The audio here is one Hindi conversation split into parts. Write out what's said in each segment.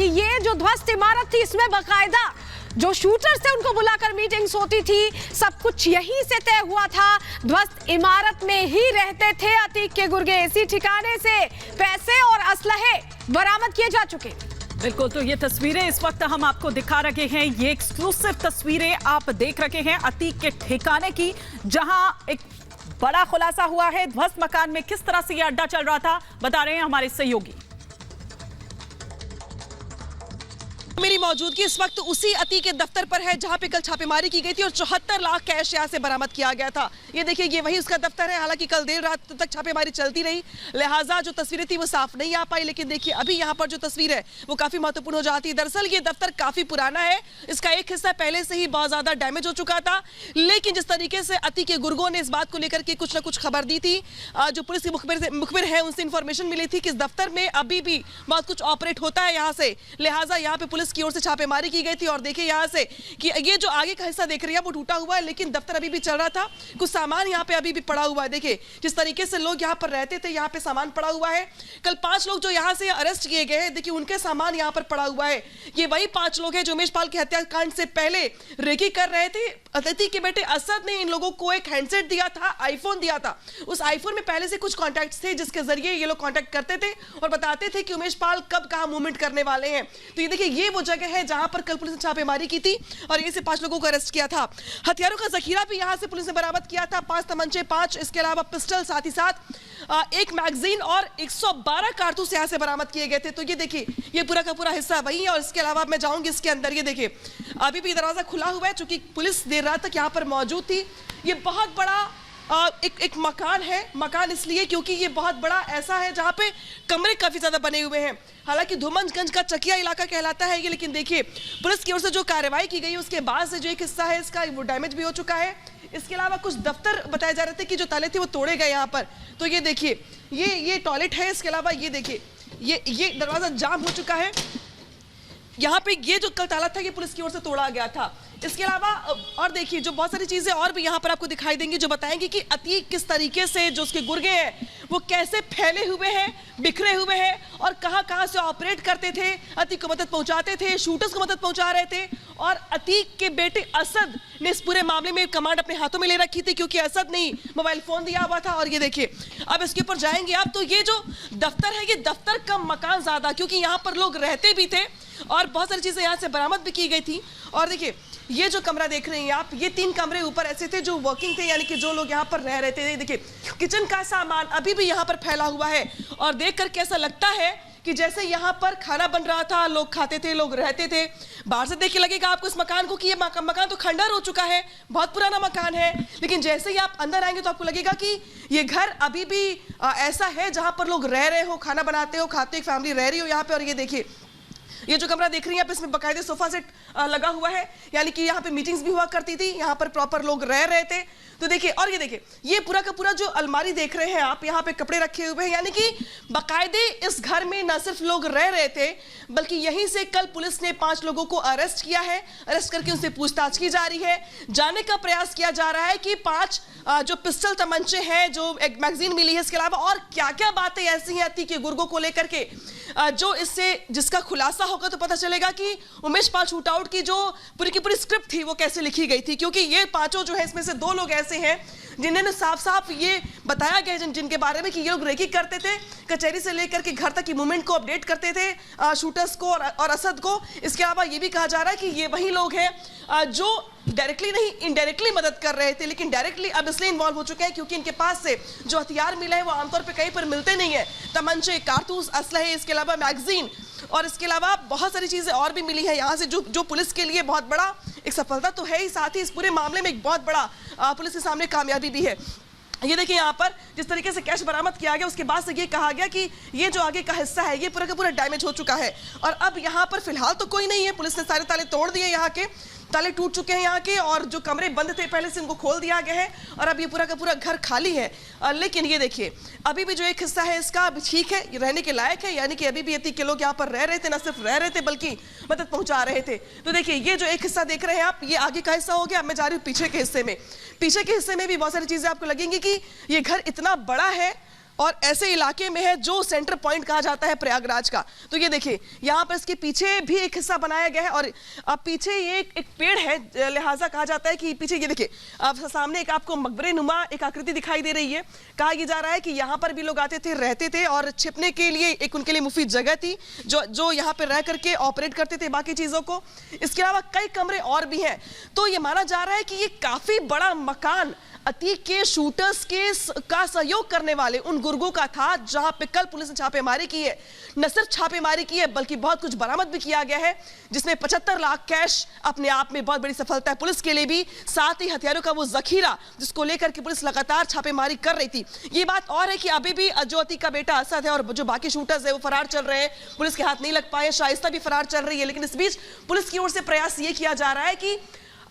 कि ये जो ध्वस्त इमारत थी इसमें बकायदा जो शूटर्स थे उनको बुलाकर मीटिंग्स होती थी, सब कुछ यहीं से तय हुआ था। ध्वस्त इमारत में ही रहते थे अतीक के गुर्गे। इसी ठिकाने से पैसे और असलहे बरामद किए जा चुके। बिल्कुल, तो ये तस्वीरें इस वक्त हम आपको दिखा रहे हैं। ये एक्सक्लूसिव तस्वीरें आप देख रहे हैं अतीक के ठिकाने की, जहां एक बड़ा खुलासा हुआ है। ध्वस्त मकान में किस तरह से यह अड्डा चल रहा था, बता रहे हैं हमारे सहयोगी। मेरी मौजूदगी इस वक्त उसी अतीक के दफ्तर पर है जहां पे कल छापेमारी की गई थी और 74 लाख कैश यहां से बरामद किया गया था। ये देखिए, ये वही उसका दफ्तर है। हालांकि कल देर रात तक छापेमारी चलती रही, लिहाजा जो तस्वीरें थी वो साफ नहीं आ पाई। लेकिन देखिए, अभी यहाँ पर जो तस्वीर है वो काफी महत्वपूर्ण हो जाती है। दरअसल ये दफ्तर काफी पुराना है, इसका एक हिस्सा पहले से ही बहुत ज्यादा डैमेज हो चुका था। लेकिन जिस तरीके से अतीक के गुर्गों ने इस बात को लेकर के कुछ ना कुछ खबर दी थी, जो पुलिस की मुखबिर है उनसे इंफॉर्मेशन मिली थी कि इस दफ्तर में अभी भी बहुत कुछ ऑपरेट होता है यहाँ से। लिहाजा यहाँ पे पुलिस की ओर से छापेमारी की गई थी। और देखिए यहाँ से कि ये जो आगे का हिस्सा देख रही है वो टूटा हुआ है, लेकिन दफ्तर अभी भी चल रहा था। कुछ सामान यहाँ पे अभी भी पड़ा हुआ है। देखिए जिस तरीके से लोग यहाँ पर रहते थे, यहाँ पे सामान पड़ा हुआ है। कल 5 लोग जो यहाँ से अरेस्ट किए गए हैं, देखिए उनके सामान यहाँ पर पड़ा हुआ है। ये वही 5 लोग हैं जो उमेश पाल के हत्याकांड से पहले रेकी कर रहे थे। अतीक के बेटे असद ने इन लोगों को एक हैंडसेट दिया था, आईफोन दिया था। उस आईफोन में पहले से कुछ कॉन्टैक्ट्स थे जिसके जरिए ये लोग कॉन्टैक्ट करते थे और बताते थे कि उमेश पाल कब कहाँ मूवमेंट करने वाले हैं। तो ये देखिए, ये वो जगह है जहां पर कल पुलिस ने छापेमारी की थी और ये से 5 लोगों को अरेस्ट किया था। हथियारों का जखीरा भी यहां से पुलिस ने बरामद किया था। 5 तमंचे, 5 इसके अलावा पिस्टल, साथ ही साथ एक मैगजीन और 112 कारतूस यहां से बरामद किए गए थे। तो ये देखिए, ये पूरा का पूरा हिस्सा वही है। और इसके अलावा मैं जाऊंगी इसके अंदर। ये देखिए, अभी भी दरवाजा खुला हुआ है चूंकि पुलिस देर रात तक यहाँ पर मौजूद थी। ये बहुत बड़ा एक मकान है। मकान इसलिए क्योंकि ये बहुत बड़ा ऐसा है जहाँ पे कमरे काफी ज्यादा बने हुए हैं। हालांकि धूमनगंज का चकिया इलाका कहलाता है ये, लेकिन देखिए पुलिस की ओर से जो कार्रवाई की गई उसके बाद से जो एक हिस्सा है इसका वो डैमेज भी हो चुका है। इसके अलावा कुछ दफ्तर बताए जा रहे थे कि जो ताले थे वो तोड़े गए यहाँ पर। तो ये देखिए, ये टॉयलेट है। इसके अलावा ये देखिए, ये दरवाजा जाम हो चुका है। यहाँ पे ये जो कल ताला था ये पुलिस की ओर से तोड़ा गया था। इसके अलावा और देखिए, जो बहुत सारी चीजें और भी यहाँ पर आपको दिखाई देंगी जो बताएंगी कि अतीक किस तरीके से जो उसके गुर्गे हैं वो कैसे फैले हुए हैं, बिखरे हुए हैं और कहाँ से ऑपरेट करते थे। अतीक को मदद पहुंचाते थे, शूटर्स को मदद पहुंचा रहे थे। और अतीक के बेटे असद ने इस पूरे मामले में कमांड अपने हाथों में ले रखी थी क्योंकि असद ने मोबाइल फोन दिया हुआ था। और ये देखिए, अब इसके ऊपर जाएंगे आप तो ये जो दफ्तर है ये दफ्तर कम मकान ज्यादा, क्योंकि यहाँ पर लोग रहते भी थे और बहुत सारी चीजें यहाँ से बरामद भी की गई थी। और देखिए, ये जो कमरा देख रहे हैं आप, ये 3 कमरे ऊपर ऐसे थे जो वर्किंग थे, यानी कि जो लोग यहाँ पर रह रहे थे। देखिए, किचन का सामान अभी भी यहाँ पर फैला हुआ है और देख कर कैसा लगता है कि जैसे यहाँ पर खाना बन रहा था, लोग खाते थे, लोग रहते थे। बाहर से देख के लगेगा आपको इस मकान को कि ये मकान तो खंडर हो चुका है, बहुत पुराना मकान है। लेकिन जैसे ही आप अंदर आएंगे तो आपको लगेगा कि ये घर अभी भी ऐसा है जहाँ पर लोग रह रहे हो, खाना बनाते हो, खाते हो, एक फैमिली रह रही हो यहाँ पे। और ये देखिए, ये जो कमरा देख रही हैं आप, इसमें बकायदे सोफा सेट लगा हुआ है, यानी कि यहाँ पे मीटिंग्स भी हुआ करती थी, यहाँ पर प्रॉपर लोग रह रहे थे। तो देखिए, और ये देखिए, ये पूरा का पूरा जो अलमारी देख रहे हैं आप, यहाँ पे कपड़े रखे हुए हैं, यानी कि बकायदे इस घर में न सिर्फ लोग रह रहे थे बल्कि यहीं से कल पुलिस ने 5 लोगों को अरेस्ट किया है। अरेस्ट करके उनसे पूछताछ की जा रही है। जानने का प्रयास किया जा रहा है कि 5 जो पिस्टल तमंचे हैं, जो एक मैगजीन मिली है, इसके अलावा और क्या क्या बातें ऐसी हैं अतीक के गुर्गों को लेकर के जो इससे जिसका खुलासा होगा तो पता चलेगा कि उमेश पाल शूटआउट की जो पूरी की पूरी स्क्रिप्ट थी वो कैसे लिखी गई थी। क्योंकि ये 5 जो है इसमें से 2 लोग ऐसे हैं जिन्होंने साफ ये बताया गया जिनके बारे में कि ये लोग रेकी करते थे, कचहरी से लेकर के घर तक की मूवमेंट को अपडेट करते थे, शूटर्स को और असद को। इसके अलावा ये भी कहा जा रहा है कि ये वही लोग हैं जो डायरेक्टली नहीं इनडायरेक्टली मदद कर रहे थे, लेकिन डायरेक्टली अब इसलिए इन्वॉल्व हो चुके हैं क्योंकि इनके पास से जो हथियार मिले हैं वो आमतौर पे कहीं पर मिलते नहीं है। तमंचे, कारतूस, असलहे, इसके अलावा मैगजीन और इसके अलावा बहुत सारी चीजें और भी मिली है यहाँ से, जो पुलिस के लिए बहुत बड़ा एक सफलता तो है ही, साथ ही इस पूरे मामले में एक बहुत बड़ा पुलिस के सामने कामयाबी भी है। ये देखिए, यहाँ पर जिस तरीके से कैश बरामद किया गया उसके बाद से ये कहा गया कि ये जो आगे का हिस्सा है ये पूरा का पूरा डैमेज हो चुका है और अब यहाँ पर फिलहाल तो कोई नहीं है। पुलिस ने सारे ताले तोड़ दिए, यहाँ के ताले टूट चुके हैं यहाँ के, और जो कमरे बंद थे पहले से उनको खोल दिया गया है और अब ये पूरा का पूरा घर खाली है। लेकिन ये देखिए, अभी भी जो एक हिस्सा है इसका अभी ठीक है, रहने के लायक है, यानी कि अभी भी अतीक के लोग यहाँ पर रह रहे थे, न सिर्फ रह रहे थे बल्कि मदद पहुंचा रहे थे। तो देखिए, ये जो एक हिस्सा देख रहे हैं आप, ये आगे का हिस्सा हो गया। मैं जा रही हूँ पीछे के हिस्से में। पीछे के हिस्से में भी बहुत सारी चीजें आपको लगेंगी कि ये घर इतना बड़ा है और ऐसे इलाके में है जो सेंटर पॉइंट कहा जाता है प्रयागराज का। तो ये देखिए यहाँ पर इसके पीछे भी एक हिस्सा बनाया गया है और पीछे ये एक पेड़ है, लिहाजा कहा जाता है कि पीछे ये देखिए सामने एक आपको मकबरे नुमा एक आकृति दिखाई दे रही है। कहा यह जा रहा है कि यहाँ पर भी लोग आते थे, रहते थे और छिपने के लिए एक उनके लिए मुफीद जगह थी जो यहाँ पर रह करके ऑपरेट करते थे बाकी चीजों को। इसके अलावा कई कमरे और भी हैं। तो ये माना जा रहा है कि ये काफी बड़ा मकान अतीक के शूटर्स का सहयोग करने वाले उन गुर्गों का था, जहां पे कल पुलिस ने छापेमारी की है। न सिर्फ छापेमारी की है बल्कि बहुत कुछ बरामद भी किया गया है, जिसमें 75 लाख कैश अपने आप में बहुत बड़ी सफलता है पुलिस के लिए भी, साथ ही हथियारों का वो जखीरा जिसको लेकर के पुलिस लगातार छापेमारी कर रही थी। ये बात और है कि अभी भी जो अतीक का बेटा असद है और जो बाकी शूटर्स है वो फरार चल रहे हैं, पुलिस के हाथ नहीं लग पाए। शाइस्ता भी फरार चल रही है, लेकिन इस बीच पुलिस की ओर से प्रयास ये किया जा रहा है कि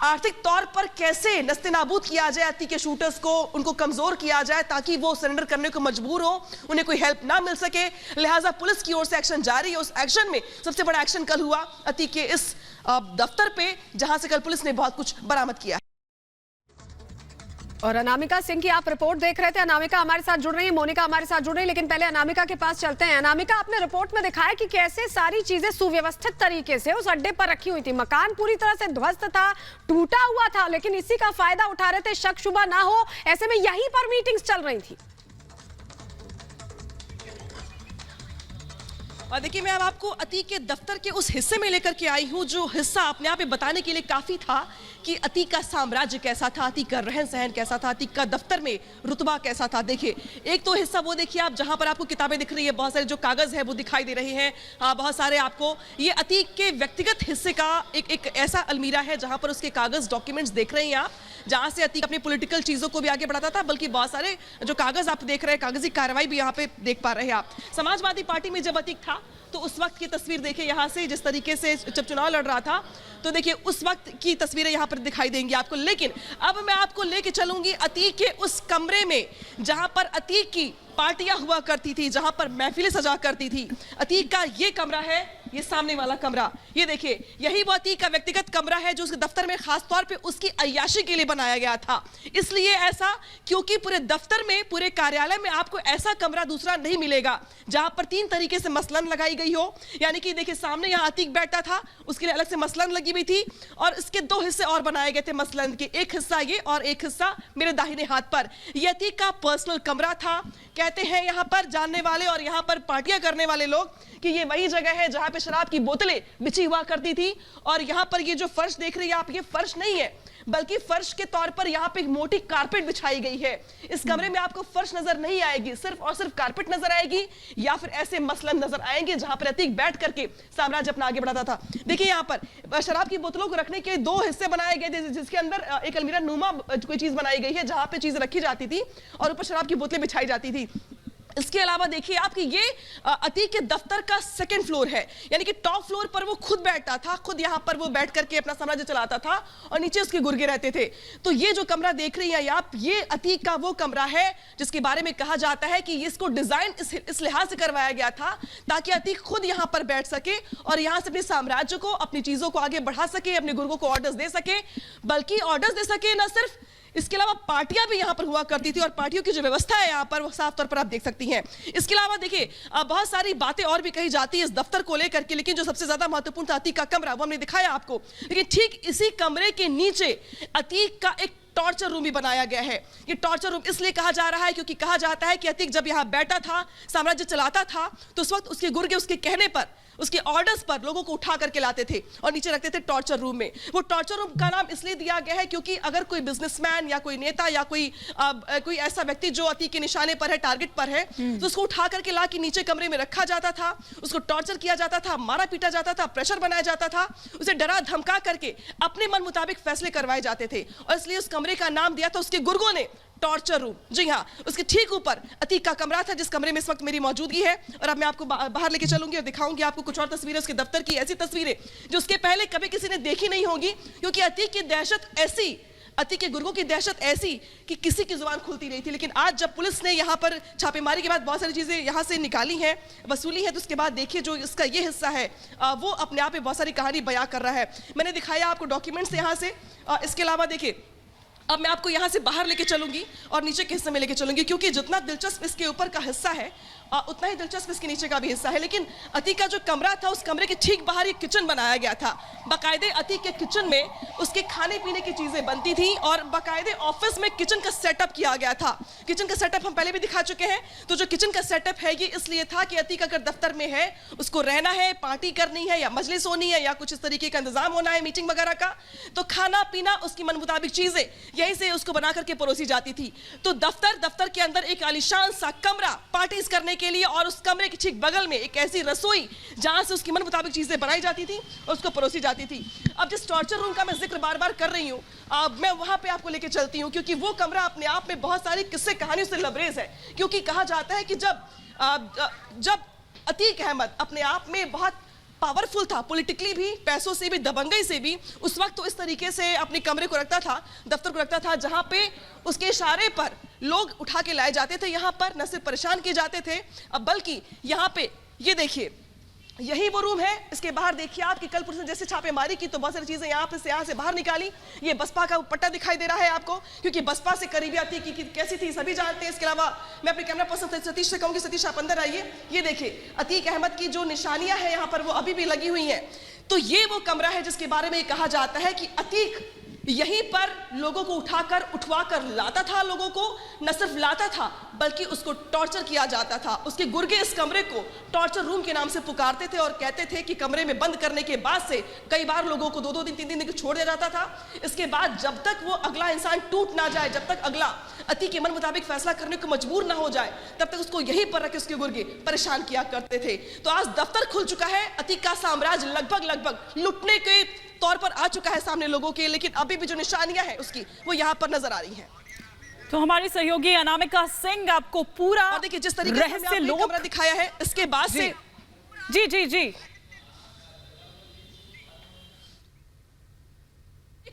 आर्थिक तौर पर कैसे नस्तेनाबूद किया जाए अतीक के शूटर्स को, उनको कमजोर किया जाए ताकि वो सरेंडर करने को मजबूर हो, उन्हें कोई हेल्प ना मिल सके। लिहाजा पुलिस की ओर से एक्शन जारी है। उस एक्शन में सबसे बड़ा एक्शन कल हुआ अतीक के इस दफ्तर पे, जहां से कल पुलिस ने बहुत कुछ बरामद किया। और अनामिका सिंह की आप रिपोर्ट देख रहे थे। अनामिका हमारे साथ जुड़ रही है, मोनिका हमारे साथ जुड़ रही है, लेकिन पहले अनामिका के पास चलते हैं। अनामिका, आपने रिपोर्ट में दिखाया कि कैसे सारी चीजें सुव्यवस्थित तरीके से उस अड्डे पर रखी हुई थी। मकान पूरी तरह से ध्वस्त था, टूटा हुआ था, लेकिन इसी का फायदा उठा रहे थे, शक शुबा ना हो ऐसे में यहीं पर मीटिंग्स चल रही थी। और देखिए मैं अब आपको अतीक के दफ्तर के उस हिस्से में लेकर के आई हूं, जो हिस्सा अपने आप में बताने के लिए काफी था कि अतीक का साम्राज्य कैसा था, अतीक का रहन सहन कैसा था, अतीक का दफ्तर में रुतबा कैसा था। देखिए एक तो हिस्सा वो देखिए आप, जहां पर आपको किताबें दिख रही है, बहुत सारे जो कागज है वो दिखाई दे रहे हैं, बहुत सारे आपको ये अतीक के व्यक्तिगत हिस्से का एक ऐसा अलमीरा है जहां पर उसके कागज डॉक्यूमेंट्स देख रहे हैं आप, जहां से अतीक अपनी पॉलिटिकल चीजों को भी आगे बढ़ाता था, बल्कि बहुत सारे जो कागज आप देख रहे हैं, कागजी कार्रवाई भी यहाँ पे देख पा रहे हैं आप। समाजवादी पार्टी में जब अतीक था तो उस वक्त की तस्वीर देखिए यहाँ से, जिस तरीके से जब चुनाव लड़ रहा था, तो देखिए उस वक्त की तस्वीरें यहाँ पर दिखाई देंगी आपको। लेकिन अब मैं आपको लेके चलूंगी अतीक के उस कमरे में जहां पर अतीक की पार्टियां हुआ करती थी, जहां पर महफिलें सजा करती थी। अतीक का ये कमरा है, ये सामने वाला कमरा, ये देखिए यही वो अतीक का व्यक्तिगत कमरा है जो उसके दफ्तर में खास तौर पे उसकी अय्याशी के लिए बनाया गया था। इसलिए ऐसा क्योंकि पूरे दफ्तर में, पूरे कार्यालय में आपको ऐसा कमरा दूसरा नहीं मिलेगा जहां पर 3 तरीके से मसलन लगाई गई हो। यानी कि देखिए सामने यहाँ अतीक बैठता था, उसके लिए अलग से मसलन लगी हुई थी और इसके 2 हिस्से और बनाए गए थे मसलन के, एक हिस्सा ये और एक हिस्सा मेरे दाहिने हाथ पर। यह अतीक का पर्सनल कमरा था। कहते हैं यहाँ पर जानने वाले और यहाँ पर पार्टियां करने वाले लोग कि ये वही जगह है जहां पे शराब की बोतलें बिछी हुआ करती थी। और यहाँ पर ये जो फर्श देख रही है आप, ये फर्श नहीं है बल्कि फर्श के तौर पर यहाँ पे एक मोटी कारपेट बिछाई गई है। इस कमरे में आपको फर्श नजर नहीं आएगी, सिर्फ और सिर्फ कारपेट नजर आएगी या फिर ऐसे मसलन नजर आएंगे जहां पर अतीक बैठ करके साम्राज्य अपना आगे बढ़ाता था। देखिए यहाँ पर शराब की बोतलों को रखने के 2 हिस्से बनाए गए थे, जिसके अंदर एक अलमीरा नुमा कोई चीज बनाई गई है जहां पे चीज रखी जाती थी और ऊपर शराब की बोतलें बिछाई जाती थी। इसके अलावा देखिए आपकी ये अतीक के दफ्तर का 2nd फ्लोर है, यानी कि टॉप फ्लोर पर वो खुद बैठता था, खुद यहाँ पर वो बैठ करके अपना साम्राज्य चलाता था और नीचे उसके गुर्गे रहते थे। तो ये जो कमरा देख रही हैं आप, ये अतीक का वो कमरा है जिसके बारे में कहा जाता है कि इसको डिजाइन इस लिहाज से करवाया गया था ताकि अतीक खुद यहाँ पर बैठ सके और यहाँ से अपने साम्राज्य को, अपनी चीजों को आगे बढ़ा सके, अपने गुर्गों को ऑर्डर्स दे सके, बल्कि ऑर्डर्स दे सके न सिर्फ, इसके अलावा पार्टियां भी यहां पर हुआ करती थी और पार्टियों की जो व्यवस्था है यहां पर वो साफ तौर पर आप देख सकती हैं। इसके अलावा देखिए बहुत सारी बातें और भी कही जाती है इस दफ्तर को लेकर के, लेकिन जो सबसे ज्यादा महत्वपूर्ण था अतीक का कमरा, वो हमने दिखाया आपको। लेकिन ठीक इसी कमरे के नीचे अतीक का एक टॉर्चर रूम भी बनाया गया है। ये टॉर्चर रूम इसलिए कहा जा रहा है क्योंकि कहा जाता है कि अतीक जब यहां बैठा था, साम्राज्य चलाता था, तो उस वक्त उसके गुर्गे उसके कहने पर, उसके ऑर्डर्स पर लोगों को उठा करके लाते थे और नीचे रखते थे टॉर्चर रूम में। वो टॉर्चर रूम का नाम इसलिए दिया गया है क्योंकि अगर कोई बिजनेसमैन या कोई नेता या कोई ऐसा व्यक्ति जो अतीक के निशाने पर है, टारगेट पर है, तो उसको उठा करके ला के नीचे कमरे में रखा जाता था, उसको टॉर्चर किया जाता था, मारा पीटा जाता था, प्रेशर बनाया जाता था, उसे डरा धमका करके अपने मन मुताबिक फैसले करवाए जाते थे और इसलिए उस कमरे का नाम दिया था उसके गुर्गों ने टॉर्चर रूम। जी हाँ, उसके ठीक ऊपर अतीक का कमरा था जिस कमरे में इस वक्त मेरी मौजूदगी है। और अब मैं आपको बाहर लेके चलूंगी और दिखाऊंगी आपको कुछ और तस्वीरें उसके दफ्तर की, ऐसी तस्वीरें जो उसके पहले कभी किसी ने देखी नहीं होगी, क्योंकि अतीक की दहशत ऐसी, अतीक के गुर्गों की दहशत ऐसी कि किसी की जुबान खुलती नहीं थी। लेकिन आज जब पुलिस ने यहाँ पर छापेमारी के बाद बहुत सारी चीजें यहाँ से निकाली हैं, वसूली है, तो उसके बाद देखिए जो इसका ये हिस्सा है वो अपने आप में बहुत सारी कहानी बयां कर रहा है। मैंने दिखाया आपको डॉक्यूमेंट्स यहाँ से। इसके अलावा देखिए अब मैं आपको यहाँ से बाहर लेके चलूंगी और नीचे के हिस्से में लेके चलूंगी, क्योंकि जितना दिलचस्प इसके ऊपर का हिस्सा है उतना ही दिलचस्प इसके नीचे का भी हिस्सा है। लेकिन अतीक का जो कमरा था, उस कमरे के ठीक बाहर एक किचन बनाया गया था। बाकायदे अतीक के किचन में उसके खाने पीने की चीजें बनती थी और बाकायदे ऑफिस में किचन का सेटअप किया गया था। किचन का सेटअप हम पहले भी दिखा चुके हैं। तो जो किचन का सेटअप है ये इसलिए था कि अतीक अगर दफ्तर में है, उसको रहना है, पार्टी करनी है या मजलिस होनी है या कुछ इस तरीके का इंतजाम होना है मीटिंग वगैरह का, तो खाना पीना उसकी मन मुताबिक चीजें यहीं से उसको बना करके परोसी जाती थी। तो दफ्तर के अंदर एक आलीशान सा कमरा पार्टीज करने के लिए, और उस कमरे के ठीक बगल में एक ऐसी रसोई जहां से उसकी मन मुताबिक चीजें बनाई जाती थी और उसको परोसी जाती थी। अब जिस टॉर्चर रूम का मैं जिक्र बार बार कर रही हूँ, मैं वहां पे आपको लेके चलती हूँ, क्योंकि वो कमरा अपने आप में बहुत सारी किस्से कहानियों से लबरेज है। क्योंकि कहा जाता है कि जब अतीक अहमद अपने आप में बहुत पावरफुल था, पॉलिटिकली भी, पैसों से भी, दबंगई से भी, उस वक्त तो इस तरीके से अपने कमरे को रखता था, दफ्तर को रखता था, जहां पे उसके इशारे पर लोग उठा के लाए जाते थे। यहां पर न सिर्फ परेशान किए जाते थे, अब बल्कि यहां पे ये देखिए, यही वो रूम है। इसके बाहर देखिए आप कि कल पुलिस ने जैसे छापेमारी की तो बहुत सारी चीजें यहाँ से बाहर निकाली। ये बसपा का पट्टा दिखाई दे रहा है आपको, क्योंकि बसपा से करीबी अतीक की कैसी थी सभी जानते हैं। इसके अलावा मैं अपने कैमरा पर्सन सतीश से कहूंगी, सतीश आप अंदर आइए। ये देखिए अतीक अहमद की जो निशानियां हैं यहाँ पर वो अभी भी लगी हुई हैं। तो ये वो कमरा है जिसके बारे में कहा जाता है कि अतीक यहीं पर लोगों को उठवा कर लाता था। लोगों को न सिर्फ लाता था बल्कि उसको टॉर्चर किया जाता था। उसके गुर्गे इस कमरे को टॉर्चर रूम के नाम से पुकारते थे और कहते थे कि कमरे में बंद करने के बाद से कई बार लोगों को 2-2 दिन 3 दिन को छोड़ दिया जाता था। इसके बाद जब तक वो अगला इंसान टूट ना जाए, जब तक अगला अतीक के मन मुताबिक फैसला करने को मजबूर ना हो जाए, तब तक उसको यहीं पर रख के उसके गुर्गे परेशान किया करते थे। तो आज दफ्तर खुल चुका है, अतीक का साम्राज्य लगभग लुटने के तौर पर आ चुका है सामने लोगों के, लेकिन अभी भी जो निशानियां हैं उसकी वो यहाँ पर नजर आ रही हैं। तो हमारी सहयोगी अनामिका सिंह आपको पूरा और देखिए जिस तरीके से हमने कमरा दिखाया है, इसके बाद से जी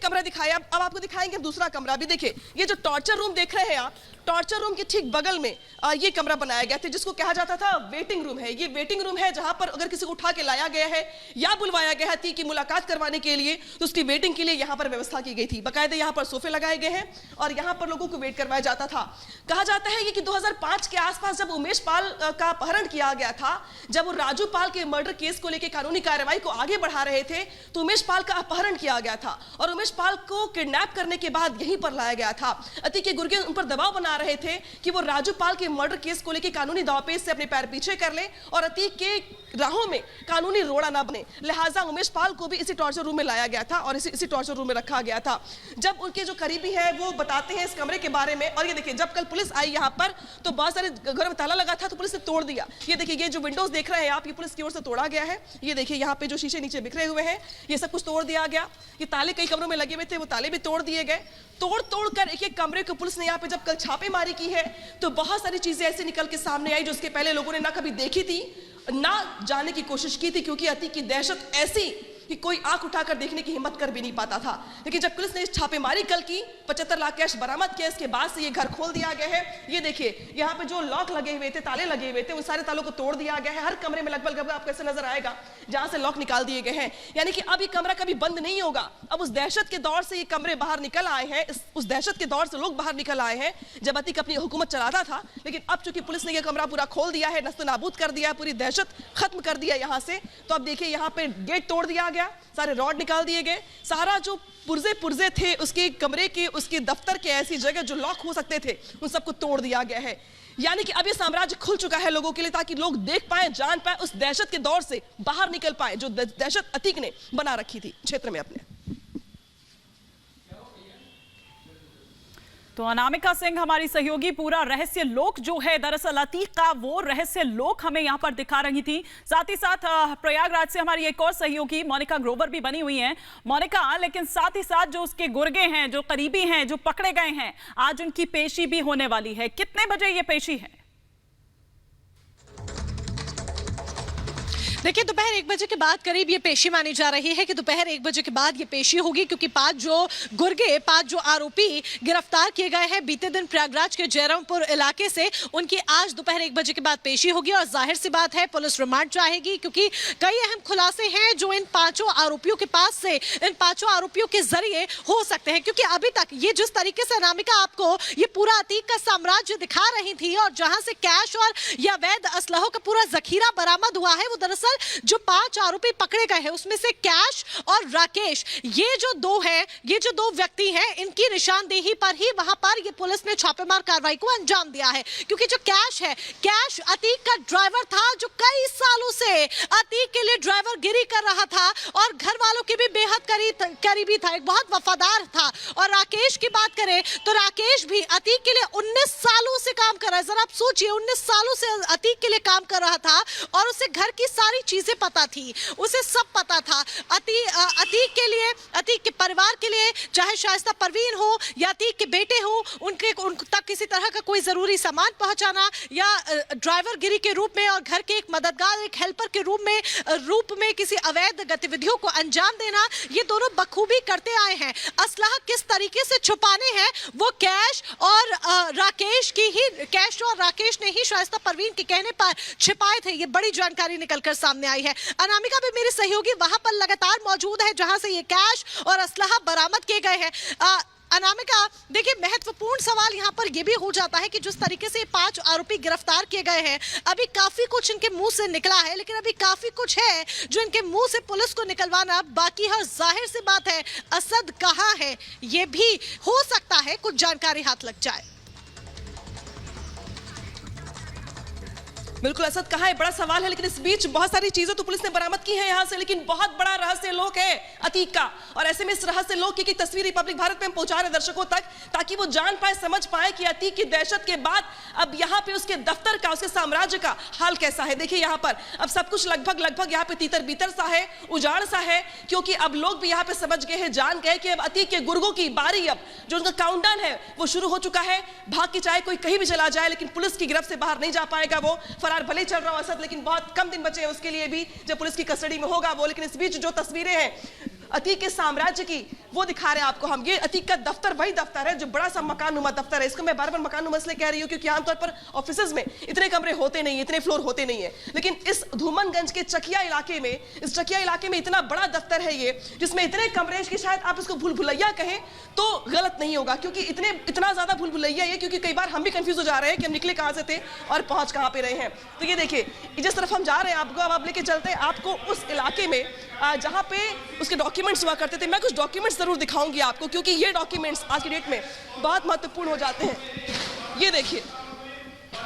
कमरा दिखाया। अब आपको दिखाएंगे दूसरा कमरा भी। देखिए ये जो टॉर्चर रूम देख रहे हैं आप, टॉर्चर रूम के ठीक बगल में ये कमरा बनाया गया था जिसको कहा जाता था वेटिंग रूम है। ये वेटिंग रूम है जहां पर अगर किसी को उठा के लाया गया है या बुलवाया गया है कि मुलाकात करवाने के लिए, तो उसकी वेटिंग के लिए यहाँ पर व्यवस्था की गई थी। बाकायदे यहाँ पर सोफे लगाए गए हैं और यहाँ पर लोगों को वेट करवाया जाता था। कहा जाता है कि 2005 के आसपास जब उमेश पाल का अपहरण किया गया था, जब वो राजू पाल के मर्डर केस को लेकर कानूनी कार्रवाई को आगे बढ़ा रहे थे, तो उमेश पाल का अपहरण किया गया था और उमेश पाल को किडनैप करने के बाद यहीं पर लाया गया था। अतीक के गुर्गे उन पर दबाव बना रहे थे कि वो राजू पाल के मर्डर केस को लेकर कानूनी दांवपेच से अपने पैर पीछे कर ले और अतीक के राहों में कानूनी रोड़ा ना बने। लिहाजा उमेश पाल को भी इसी टॉर्चर रूम में लाया गया था और इसी टॉर्चर रूम में रखा गया था। जब उनके जो करीबी है वो बताते हैं इस कमरे के बारे में, और ये देखिए जब कल पुलिस आई यहाँ पर तो बहुत सारे घरों में ताला लगा था तो पुलिस ने तोड़ दिया। ये देखिए ये जो विंडोज देख रहे हैं आप, ये पुलिस की ओर से तोड़ा गया है। ये देखिए यहाँ पे जो शीशे नीचे बिखरे हुए हैं ये सब कुछ तोड़ दिया गया। ये ताले कई कमरों में लगे हुए थे, वो ताले भी तोड़ दिए गए। तोड़ कर एक कमरे को पुलिस ने यहाँ पे जब कल छापेमारी की है तो बहुत सारी चीजें ऐसे निकल के सामने आई जो उसके पहले लोगों ने ना कभी देखी थी, ना जानने की कोशिश की थी, क्योंकि अतीक की दहशत ऐसी कि कोई आंख उठाकर देखने की हिम्मत कर भी नहीं पाता था। लेकिन जब पुलिस ने इस छापेमारी कल की, 75 लाख कैश बरामद किया, इसके बाद से ये घर खोल दिया गया है। ये देखिए यहाँ पे जो लॉक लगे हुए थे, ताले लगे हुए थे, उन सारे तालों को तोड़ दिया गया है। हर कमरे में लगभग आपको ऐसे नजर आएगा जहां से लॉक निकाल दिए गए हैं, यानी कि अब ये कमरा कभी बंद नहीं होगा। अब उस दहशत के दौर से ये कमरे बाहर निकल आए हैं, उस दहशत के दौर से लोग बाहर निकल आए हैं जब अतीक अपनी हुकूमत चलाता था। लेकिन अब चूंकि पुलिस ने यह कमरा पूरा खोल दिया है, नस्तनाबूद कर दिया, पूरी दहशत खत्म कर दिया यहाँ से, तो अब देखिए यहाँ पे गेट तोड़ दिया गया, सारे रॉड निकाल दिए गए, सारा जो पुर्जे थे उसके कमरे के, उसके दफ्तर के ऐसी जगह जो लॉक हो सकते थे उन सबको तोड़ दिया गया है। यानी कि अब ये साम्राज्य खुल चुका है लोगों के लिए, ताकि लोग देख पाए, जान पाए, उस दहशत के दौर से बाहर निकल पाए जो दहशत अतीक ने बना रखी थी क्षेत्र में अपने। तो अनामिका सिंह हमारी सहयोगी पूरा रहस्य लोक जो है दरअसल अतीक का, वो रहस्य लोक हमें यहाँ पर दिखा रही थी। साथ ही साथ प्रयागराज से हमारी एक और सहयोगी मोनिका ग्रोवर भी बनी हुई हैं। मोनिका, लेकिन साथ ही साथ जो उसके गुर्गे हैं, जो करीबी हैं, जो पकड़े गए हैं, आज उनकी पेशी भी होने वाली है। कितने बजे ये पेशी है? देखिए, दोपहर 1 बजे के बाद करीब ये पेशी मानी जा रही है कि दोपहर 1 बजे के बाद ये पेशी होगी, क्योंकि 5 जो आरोपी गिरफ्तार किए गए हैं बीते दिन प्रयागराज के जयरामपुर इलाके से, उनकी आज दोपहर 1 बजे के बाद पेशी होगी। और जाहिर सी बात है, पुलिस रिमांड चाहेगी, क्योंकि कई अहम खुलासे हैं जो इन 5 आरोपियों के पास से, इन 5 आरोपियों के जरिए हो सकते हैं। क्योंकि अभी तक ये जिस तरीके से अनामिका आपको ये पूरा अतीक का साम्राज्य दिखा रही थी और जहां से कैश और या अवैध असलहों का पूरा जखीरा बरामद हुआ है, वो दरअसल जो 5 आरोपी पकड़े गए हैं उसमें से कैश और राकेश, ये जो दो व्यक्ति हैं, इनकी निशानदेही पर ही वहां पर ये पुलिस ने छापेमार कार्रवाई को अंजाम दिया है। क्योंकि जो कैश है, कैश अतीक का ड्राइवर था जो कई सालों से अतीक के लिए ड्राइवर गिरी कर रहा था और घर वालों के भी बेहद करीबी था, एक बहुत वफादार था। और राकेश की बात करें तो राकेश भी अतीक के लिए 19 सालों से काम कर रहा है। जरा आप सोचिए, 19 सालों से अतीक के लिए काम कर रहा था और उसे घर की सारी चीजें पता थी, उसे सब पता था। अतीक के लिए, अतीक के परिवार के लिए, चाहे शाइस्ता परवीन हो या अतीक के बेटे हो, उन तक किसी तरह का कोई जरूरी सामान पहुंचाना या ड्राइवर गिरी के रूप में और घर के एक मददगार, एक हेल्पर के रूप में किसी अवैध गतिविधियों को अंजाम देना, ये दोनों बखूबी करते आए हैं। असलहा किस तरीके से छुपाने हैं, वो कैश और राकेश ने ही शाइस्ता परवीन के कहने पर छिपाए थे। ये बड़ी जानकारी निकलकर सामने आई है। अनामिका भी मेरी सहयोगी वहां पर लगातार मौजूद है जहां से ये कैश और असलहा बरामद किए गए हैं। अनामिका, देखिए, महत्वपूर्ण सवाल यहाँ पर यह भी हो जाता है कि जिस तरीके से 5 आरोपी गिरफ्तार किए गए हैं, अभी काफी कुछ इनके मुंह से निकला है, लेकिन अभी काफी कुछ है जो इनके मुंह से पुलिस को निकलवाना बाकी है। जाहिर सी बात है, असद कहाँ है, ये भी हो सकता है कुछ जानकारी हाथ लग जाए। बिल्कुल, असद कहाँ है, बड़ा सवाल है। लेकिन इस बीच बहुत सारी चीजें तो पुलिस ने बरामद की हैं यहाँ से, लेकिन बहुत बड़ा रहस्य लोक है अतीक का। और ऐसे में इस रहस्य लोक की तस्वीर रिपब्लिक भारत में हम पहुंचा रहे दर्शकों तक, ताकि वो जान पाए, समझ पाए कि अतीक की दहशत के बाद अब यहाँ पे उसके दफ्तर का, उसके साम्राज्य का हाल कैसा है। देखिए, यहाँ पर अब सब कुछ लगभग यहाँ पे तीतर बीतर सा है, उजाड़ सा है, क्योंकि अब लोग भी यहाँ पे समझ गए हैं, जान गए कि अब अतीक के गुर्गों की बारी, अब जो उनका काउंटडाउन है वो शुरू हो चुका है। भाग के चाहे कोई कहीं भी चला जाए, लेकिन पुलिस की गिरफ्त से बाहर नहीं जा पाएगा। वो फरार भले चल रहा हो असद, लेकिन बहुत कम दिन बचे हैं उसके लिए भी जब पुलिस की कस्टडी में होगा वो। लेकिन इस बीच जो तस्वीरें हैं अतीक के साम्राज्य की, वो दिखा रहे हैं आपको हम। ये अतीक का दफ्तर वही दफ्तर है जो बड़ा सा मकानुमा दफ्तर है। इसको मैं बार-बार मकानुमा इसलिए कह रही हूँ क्योंकि आमतौर पर ऑफिसेज में इतने कमरे होते नहीं, इतने फ्लोर होते नहीं है। लेकिन इस धूमनगंज के चकिया इलाके में, इस चकिया इलाके में इतना बड़ा दफ्तर है ये, जिसमें इतने कमरे कि शायद आप इसको भूल भुलैया कहें तो गलत नहीं होगा, क्योंकि इतना ज्यादा भूल भुलैया है, क्योंकि कई बार हम भी कंफ्यूज हो जा रहे हैं कि हम निकले कहां से थे और पहुंच कहां पे रहे हैं। तो ये देखिए, जिस तरफ हम जा रहे हैं आपको अब आप लेके चलते हैं आपको उस इलाके में जहां पे उसके डॉक्यूमेंट्स हुआ करते थे। मैं कुछ डॉक्यूमेंट्स जरूर दिखाऊंगी आपको, क्योंकि ये डॉक्यूमेंट्स आज की डेट में बहुत महत्वपूर्ण हो जाते हैं। ये देखिए,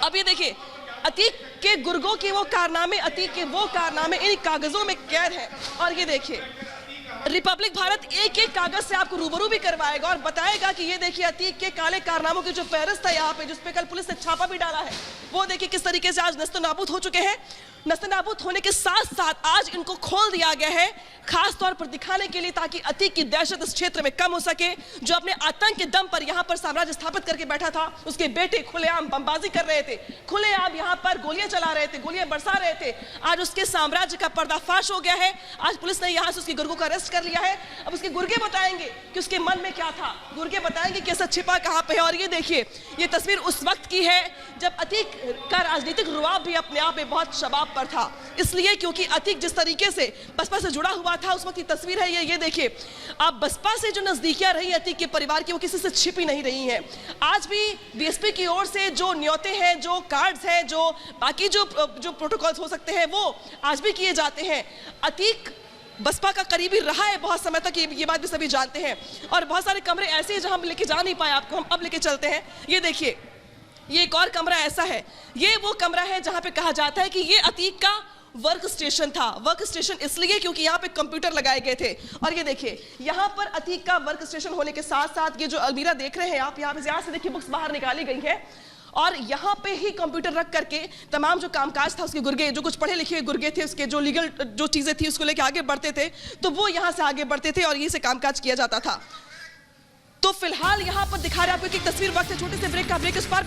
अब ये देखिए, अतीक के गुर्गों के वो कारनामे, अतीक के वो कारनामे इन कागजों में कैद हैं। और ये देखिए, रिपब्लिक भारत एक एक कागज से आपको रूबरू भी करवाएगा और बताएगा कि ये देखिए अतीक के काले कारनामों की जो फहरिस्त है यहाँ पे, जिस पे कल पुलिस ने छापा भी डाला है, वो देखिए किस तरीके से आज नस्तनाबूद हो चुके हैं। नस्तनाबूद होने के साथ साथ आज इनको खोल दिया गया है, खास तौर पर दिखाने के लिए, ताकि अतीक की दहशत इस क्षेत्र में कम हो सके। जो अपने आतंक के दम पर यहाँ पर साम्राज्य स्थापित करके बैठा था, उसके बेटे खुलेआम बमबाजी कर रहे थे, खुलेआम यहाँ पर गोलियां चला रहे थे, गोलियां बरसा रहे थे, आज उसके साम्राज्य का पर्दाफाश हो गया है। आज पुलिस ने यहाँ से उसके गुर्गों को अरेस्ट कर लिया है। अब उसके गुर्गे बताएंगे कि उसके मन में क्या था, गुर्गे बताएंगे कि ऐसा छिपा कहाँ पे है। और ये देखिए, ये तस्वीर उस वक्त की है जब अतीक का राजनीतिक रुआब भी अपने आप में बहुत शबाब पर था, इसलिए क्योंकि अतीक जिस तरीके से बसपा से जुड़ा हुआ था उस वक्त की तस्वीर है ये देखिए। आप बसपा से जो नजदीकियां रही अतीक के परिवार की, वो किसी से छिपी नहीं रही हैं। आज भी बीएसपी की ओर से जो न्योते हैं, जो कार्ड्स हैं, जो बाकी जो प्रोटोकॉल्स हो सकते हैं, वो आज भी किए जाते हैं। अतीक बसपा का करीबी रहा है बहुत समय तक, ये बात भी सभी जानते हैं। और बहुत सारे कमरे ऐसे हैं जहां हम लेके जा नहीं पाए आपको, हम अब लेके चलते हैं। ये देखिए, ये एक और कमरा ऐसा है, ये वो कमरा है जहां पे कहा जाता है कि ये अतीक का वर्क स्टेशन था। वर्क स्टेशन इसलिए क्योंकि यहाँ पे कंप्यूटर लगाए गए थे। और ये देखिए, यहाँ पर अतीक का वर्क स्टेशन होने के साथ साथ ये जो अलमीरा देख रहे हैं आप, यहाँ पे यहाँ से देखिए बुक्स बाहर निकाली गई है और यहाँ पे ही कंप्यूटर रख करके तमाम जो कामकाज था, उसके गुर्गे, जो कुछ पढ़े लिखे गुर्गे थे, उसके जो लीगल जो चीजें थी उसको लेके आगे बढ़ते थे, तो वो यहाँ से आगे बढ़ते थे और यहीं से कामकाज किया जाता था। तो फिलहाल यहाँ पर दिखा रहे आपको एक तस्वीर, वक्त है छोटे से ब्रेक का, ब्रेक इस पार